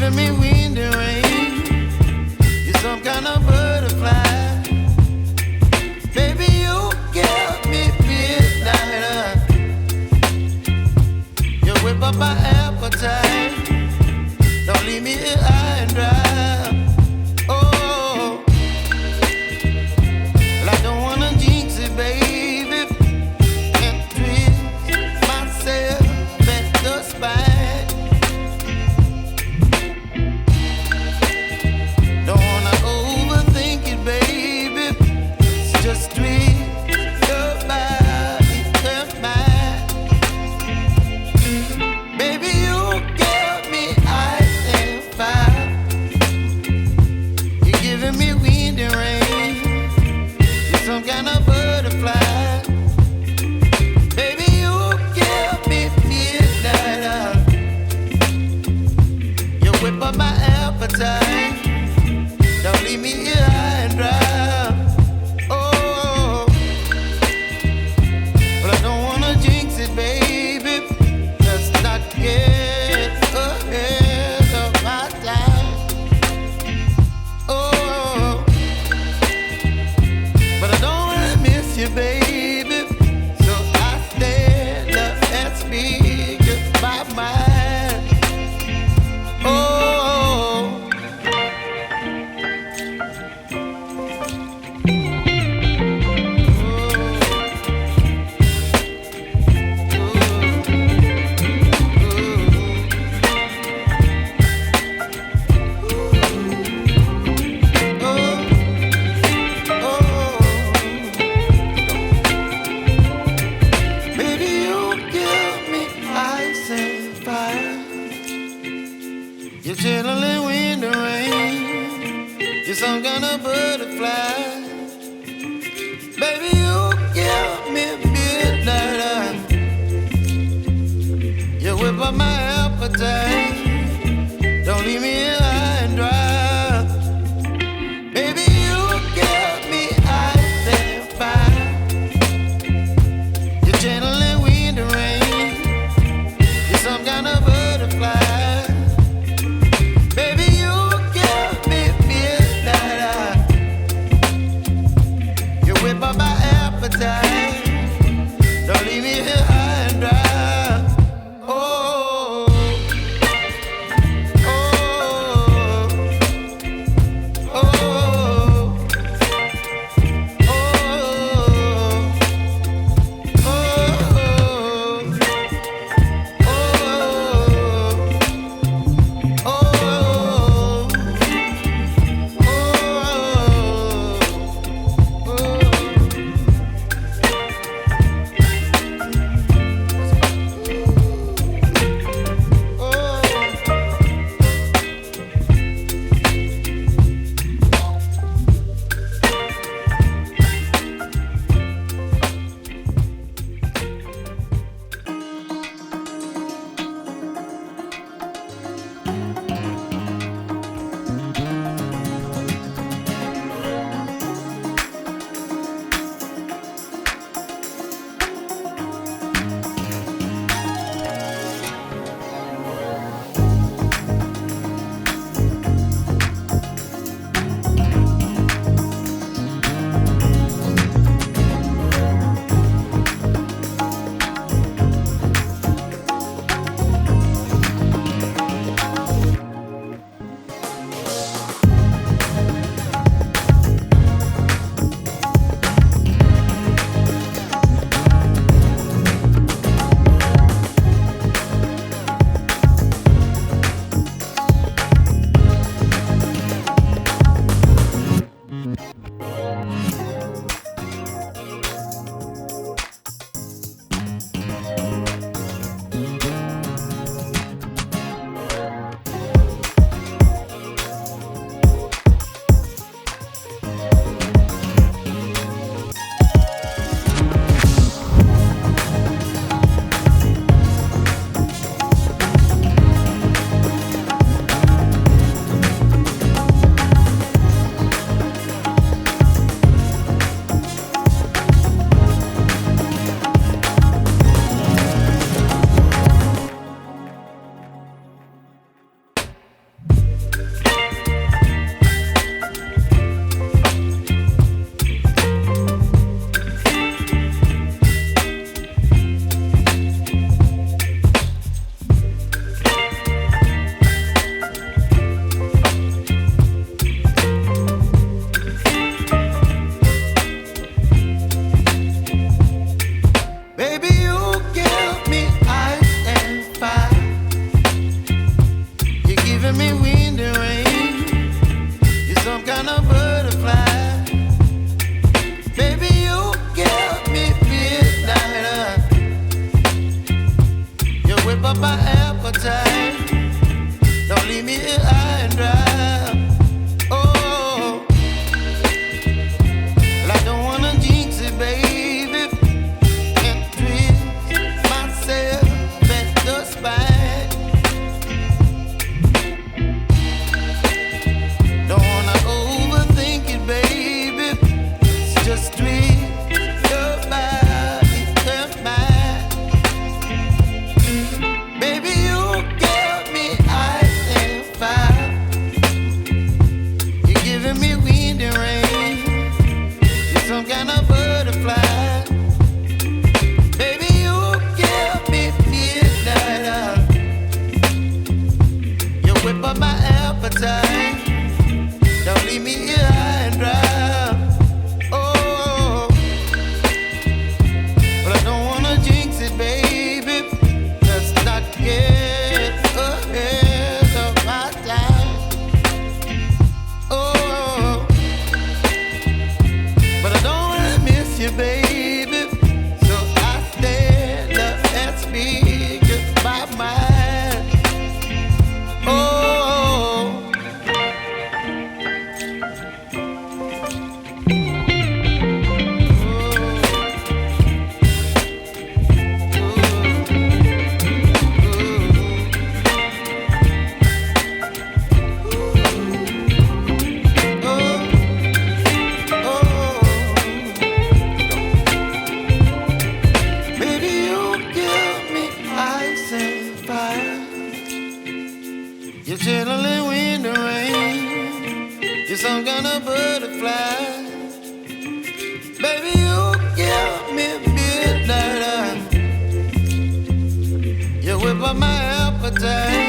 giving me wind and rain. You're some kind of butterfly. Baby, you give me midnight. You whip up my appetite. Don't leave me here high and dry. Oh, well, I don't wanna jinx it, baby, and twist myself at the spine. Don't wanna overthink it, baby. It's just twist your body and mine. Baby, you give me ice and fire. You're giving me wind and rain. You're some kind of butterfly. Baby, you give me midnight. You whip up my appetite. Don't leave me here high and dry. Oh, but I don't wanna jinx it, baby. Let's not get ahead of my time. Oh, but I don't wanna miss you, baby. So I stand up and speak my mind. Oh. Baby, you give me ice and fire. You're chilling wind and rain. You're some kind of butterfly. Baby, you give me midnight. You whip up my appetite. Don't leave me here high and dry. Baby, you give me ice and fire. You're channeling wind and rain. You're some kind of butterfly. Baby, you give me midnight. You whip up my appetite. Don't leave me here high and dry. Oh, oh, me wind and rain. You're some kind of butterfly. Baby, you give me midnight. You whip up my appetite. Don't leave me here high and dry. Oh, well, I don't wanna jinx it, baby, and twist myself at the spine. Don't wanna overthink it, baby. It's just twist your body and mine. Baby, you give me ice and fire. You're giving me wind and rain. You're some kind of butterfly. Baby, you give me midnight. You whip up my appetite. Don't leave me here high and dry. Oh, but I don't wanna jinx it, baby. Let's not get ahead of my time. Oh, but I don't wanna miss you, baby. So I stand up and speak my mind. Oh. Baby, you give me ice and fire. You're chilling wind and rain. You're some kind of butterfly. Baby, you give me midnight. You whip up my appetite.